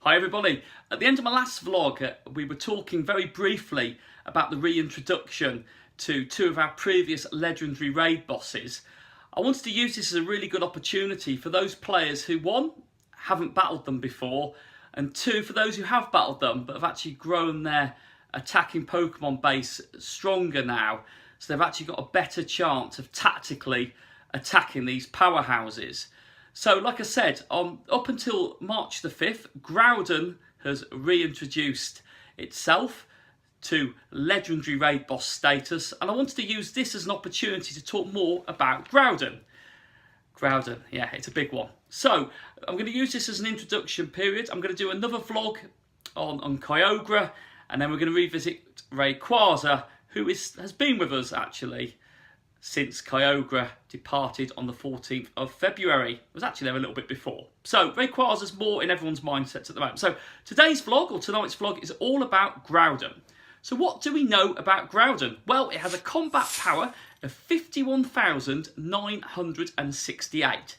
Hi everybody. At the end of my last vlog, we were talking very briefly about the reintroduction to two of our previous legendary raid bosses. I wanted to use this as a really good opportunity for those players who, one, haven't battled them before, and two, for those who have battled them but have actually grown their attacking Pokemon base stronger now, so they've actually got a better chance of tactically attacking these powerhouses. So, like I said, up until March the 5th, Groudon has reintroduced itself to legendary raid boss status, and I wanted to use this as an opportunity to talk more about Groudon. Groudon, yeah, it's a big one. So, I'm going to use this as an introduction period. I'm going to do another vlog on Kyogre, and then we're going to revisit Rayquaza, who has been with us actually since Kyogre departed on the 14th of February. It was actually there a little bit before. So Rayquaza's more in everyone's mindsets at the moment. So today's vlog, or tonight's vlog, is all about Groudon. So what do we know about Groudon? Well, it has a combat power of 51,968.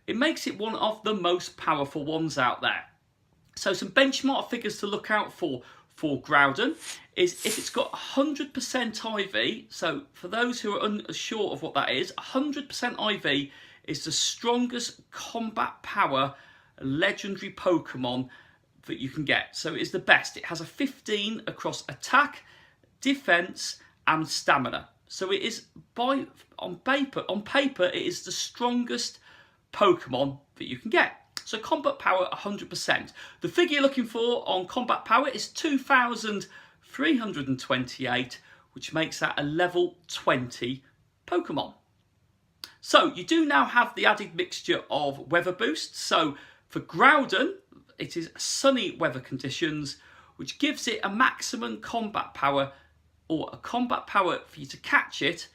It makes it one of the most powerful ones out there. So some benchmark figures to look out for Groudon is if it's got 100% IV. So for those who are unsure of what that is, 100% IV is the strongest combat power legendary Pokemon that you can get. So it is the best. It has a 15 across attack, defense and stamina. So it is on paper it is the strongest Pokemon that you can get. So combat power 100%. The figure you're looking for on combat power is 2,328, which makes that a level 20 Pokemon. So you do now have the added mixture of weather boost. So for Groudon, it is sunny weather conditions, which gives it a maximum combat power, or a combat power for you to catch it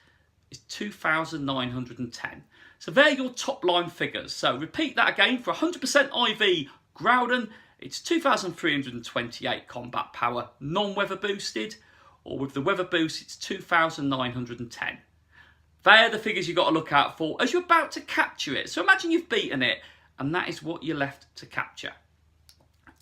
is 2,910. So they're your top line figures. So repeat that again. For 100% IV Groudon, it's 2,328 combat power, non-weather boosted, or with the weather boost, it's 2,910. They're the figures you've got to look out for as you're about to capture it. So imagine you've beaten it, and that is what you're left to capture.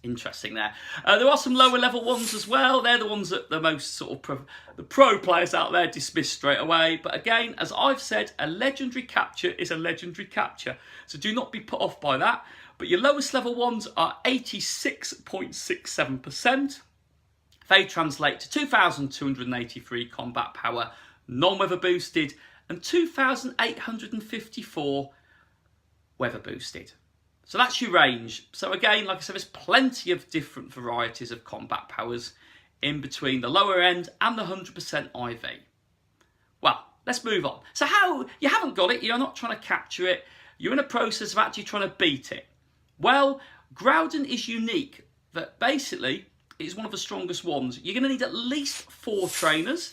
Interesting there. There are some lower level ones as well. They're the ones that the most sort of the pro players out there dismiss straight away. But again, as I've said, a legendary capture is a legendary capture. So do not be put off by that. But your lowest level ones are 86.67%. They translate to 2,283 combat power, non-weather boosted, and 2,854 weather boosted. So that's your range. So again, like I said, there's plenty of different varieties of combat powers in between the lower end and the 100% IV. Well, let's move on. So how, you haven't got it, you're not trying to capture it, you're in a process of actually trying to beat it. Well, Groudon is unique, that basically it is one of the strongest ones. You're going to need at least 4 trainers.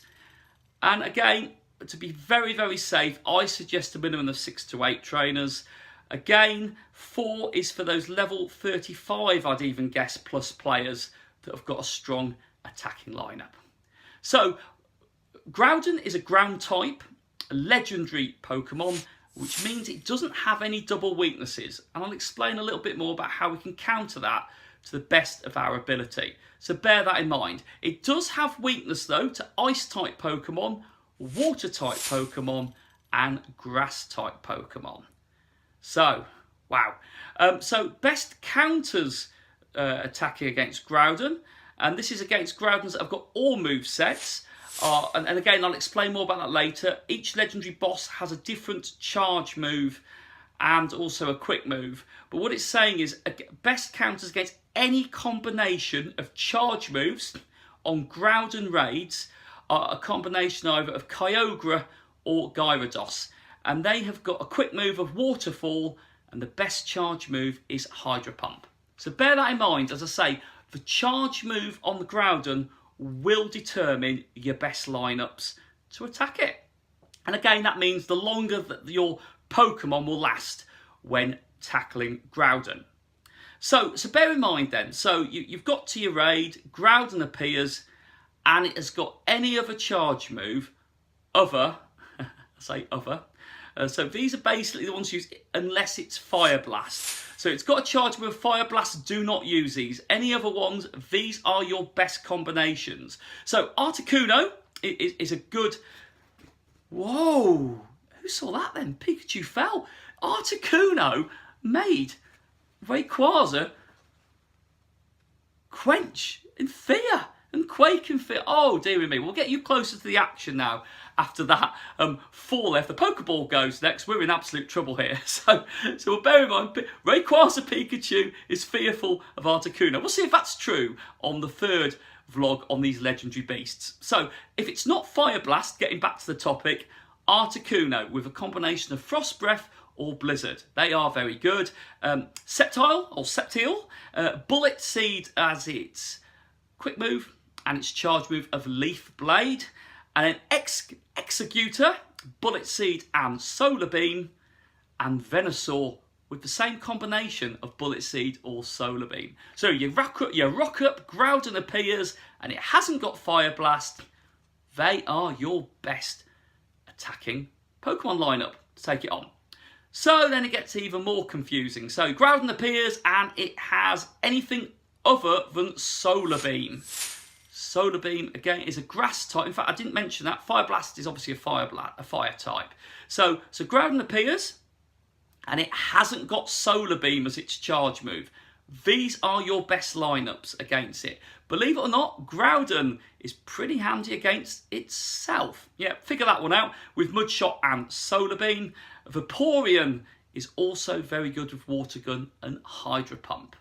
And again, to be very, very safe, I suggest a minimum of 6 to 8 trainers. Again, 4 is for those level 35, I'd even guess, plus players that have got a strong attacking lineup. So, Groudon is a ground type, a legendary Pokemon, which means it doesn't have any double weaknesses. And I'll explain a little bit more about how we can counter that to the best of our ability. So bear that in mind. It does have weakness, though, to Ice-type Pokemon, Water-type Pokemon, and Grass-type Pokemon. So, wow. So, best counters attacking against Groudon. And this is against Groudons that have got all movesets. And again, I'll explain more about that later. Each legendary boss has a different charge move and also a quick move. But what it's saying is best counters against any combination of charge moves on Groudon raids are a combination either of Kyogre or Gyarados. And they have got a quick move of Waterfall, and the best charge move is Hydro Pump. So bear that in mind. As I say, the charge move on the Groudon will determine your best lineups to attack it. And again, that means the longer that your Pokemon will last when tackling Groudon. So bear in mind then, so you've got to your raid, Groudon appears, and it has got any other charge move other, I say other, So these are basically the ones used unless it's Fire Blast. So it's got a charge move, Fire Blast, do not use these. Any other ones, these are your best combinations. So Articuno is a good... Whoa! Who saw that then? Pikachu fell. Articuno made Rayquaza quench in fear and quake in fear. Oh, dear me. We'll get you closer to the action now after that fall. If the Pokeball goes next, we're in absolute trouble here. So bear in mind, Rayquaza Pikachu is fearful of Articuno. We'll see if that's true on the third vlog on these legendary beasts. So if it's not Fire Blast, getting back to the topic, Articuno with a combination of Frost Breath or Blizzard. They are very good. Sceptile, Bullet Seed as its quick move and its charge move of Leaf Blade. And then Executor, Bullet Seed and Solar Beam. And Venusaur with the same combination of Bullet Seed or Solar Beam. So you rock up, Groudon appears, and it hasn't got Fire Blast. They are your best attacking Pokemon lineup to take it on. So then it gets even more confusing. So Groudon appears and it has anything other than Solar Beam. Solar Beam, again, is a grass type. In fact, I didn't mention that. Fire Blast is obviously a fire type. So Groudon appears and it hasn't got Solar Beam as its charge move. These are your best lineups against it. Believe it or not, Groudon is pretty handy against itself. Yeah, figure that one out with Mudshot and Solar Beam. Vaporeon is also very good with Water Gun and Hydro Pump.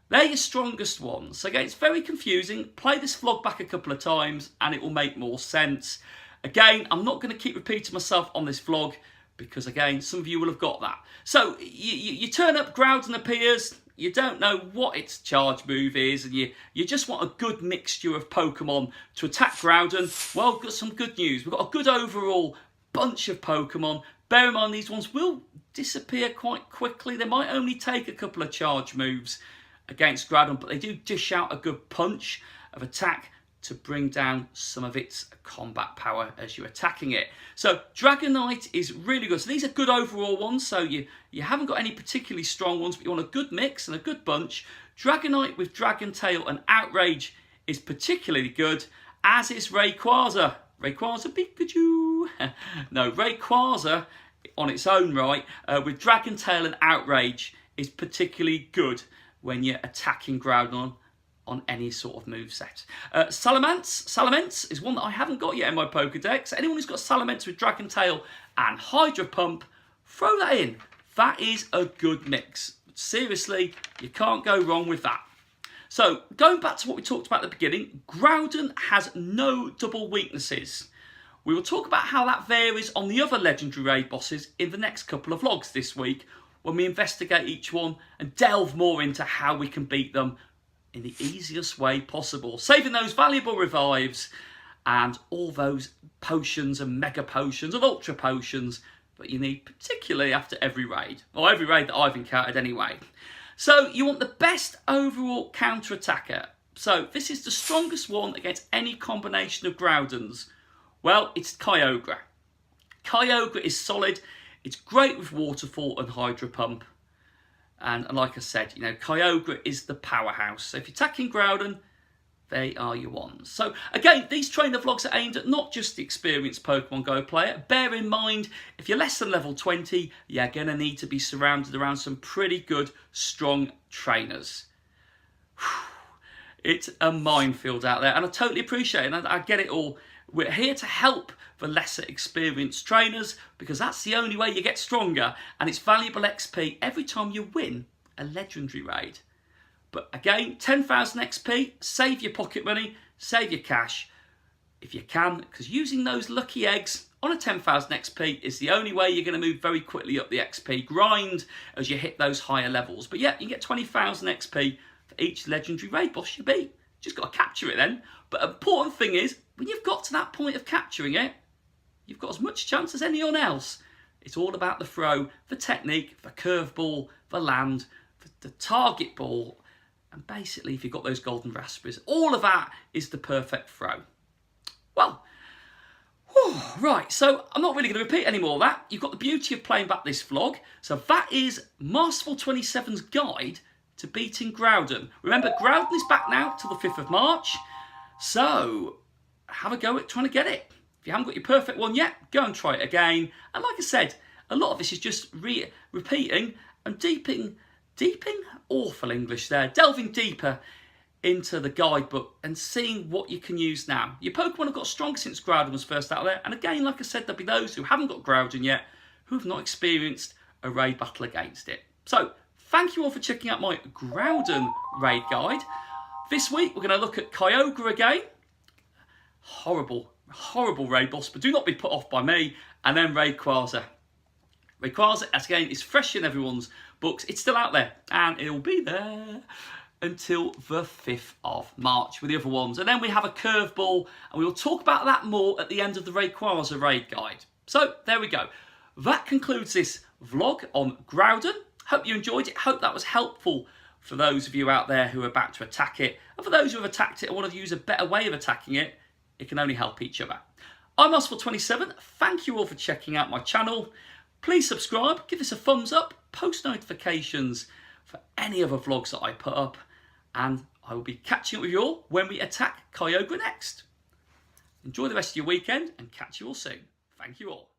They're your strongest ones. Again, it's very confusing. Play this vlog back a couple of times and it will make more sense. Again, I'm not going to keep repeating myself on this vlog because, again, some of you will have got that. So you turn up, Groudon appears. You don't know what its charge move is, and you just want a good mixture of Pokemon to attack Groudon. Well, we've got some good news. We've got a good overall bunch of Pokemon. Bear in mind, these ones will disappear quite quickly. They might only take a couple of charge moves against Groudon, but they do dish out a good punch of attack to bring down some of its combat power as you're attacking it. So Dragonite is really good. So these are good overall ones. So you haven't got any particularly strong ones, but you want a good mix and a good bunch. Dragonite with Dragon Tail and Outrage is particularly good, as is Rayquaza. Rayquaza Pikachu. No, Rayquaza on its own right with Dragon Tail and Outrage is particularly good when you're attacking Groudon on any sort of moveset. Salamence is one that I haven't got yet in my Pokedex. Anyone who's got Salamence with Dragon Tail and Hydro Pump, throw that in. That is a good mix. Seriously, you can't go wrong with that. So, going back to what we talked about at the beginning, Groudon has no double weaknesses. We will talk about how that varies on the other legendary raid bosses in the next couple of vlogs this week, when we investigate each one and delve more into how we can beat them in the easiest way possible, saving those valuable revives and all those potions and mega potions and ultra potions that you need, particularly after every raid, or every raid that I've encountered anyway. So you want the best overall counter attacker. So this is the strongest one against any combination of Groudons. Well, it's Kyogre. Kyogre is solid. It's great with Waterfall and Hydro Pump. And like I said, you know, Kyogre is the powerhouse. So if you're attacking Groudon, they are your ones. So again, these trainer vlogs are aimed at not just the experienced Pokemon Go player. Bear in mind, if you're less than level 20, you're going to need to be surrounded around some pretty good, strong trainers. It's a minefield out there, and I totally appreciate it, and I get it all. We're here to help the lesser experienced trainers because that's the only way you get stronger, and it's valuable XP every time you win a legendary raid. But again, 10,000 XP, save your pocket money, save your cash if you can, because using those lucky eggs on a 10,000 XP is the only way you're going to move very quickly up the XP grind as you hit those higher levels. But yeah, you get 20,000 XP for each legendary raid boss you beat. Just got to capture it then. But the important thing is, when you've got to that point of capturing it, you've got as much chance as anyone else. It's all about the throw, the technique, the curveball, the land, the target ball, and basically if you've got those golden raspberries, all of that is the perfect throw. Well, Right, so I'm not really going to repeat any more of that. You've got the beauty of playing back this vlog. So that is Masterful 27's guide to beating Groudon. Remember, Groudon is back now till the 5th of March. So have a go at trying to get it. If you haven't got your perfect one yet, go and try it again. And like I said, a lot of this is just repeating and deeping, awful English there, delving deeper into the guidebook and seeing what you can use now. Your Pokemon have got stronger since Groudon was first out there, and again, like I said, there'll be those who haven't got Groudon yet who have not experienced a raid battle against it. So thank you all for checking out my Groudon raid guide. This week we're going to look at Kyogre again. Horrible raid boss, but do not be put off by me. And then Rayquaza. Rayquaza, as again, is fresh in everyone's books. It's still out there, and it'll be there until the 5th of March with the other ones. And then we have a curveball, and we will talk about that more at the end of the Rayquaza raid guide. So there we go. That concludes this vlog on Groudon. Hope you enjoyed it. Hope that was helpful for those of you out there who are about to attack it. And for those who have attacked it and want to use a better way of attacking it, it can only help each other. I'm Masterful27. Thank you all for checking out my channel. Please subscribe, give us a thumbs up, post notifications for any other vlogs that I put up, and I will be catching up with you all when we attack Kyogre next. Enjoy the rest of your weekend and catch you all soon. Thank you all.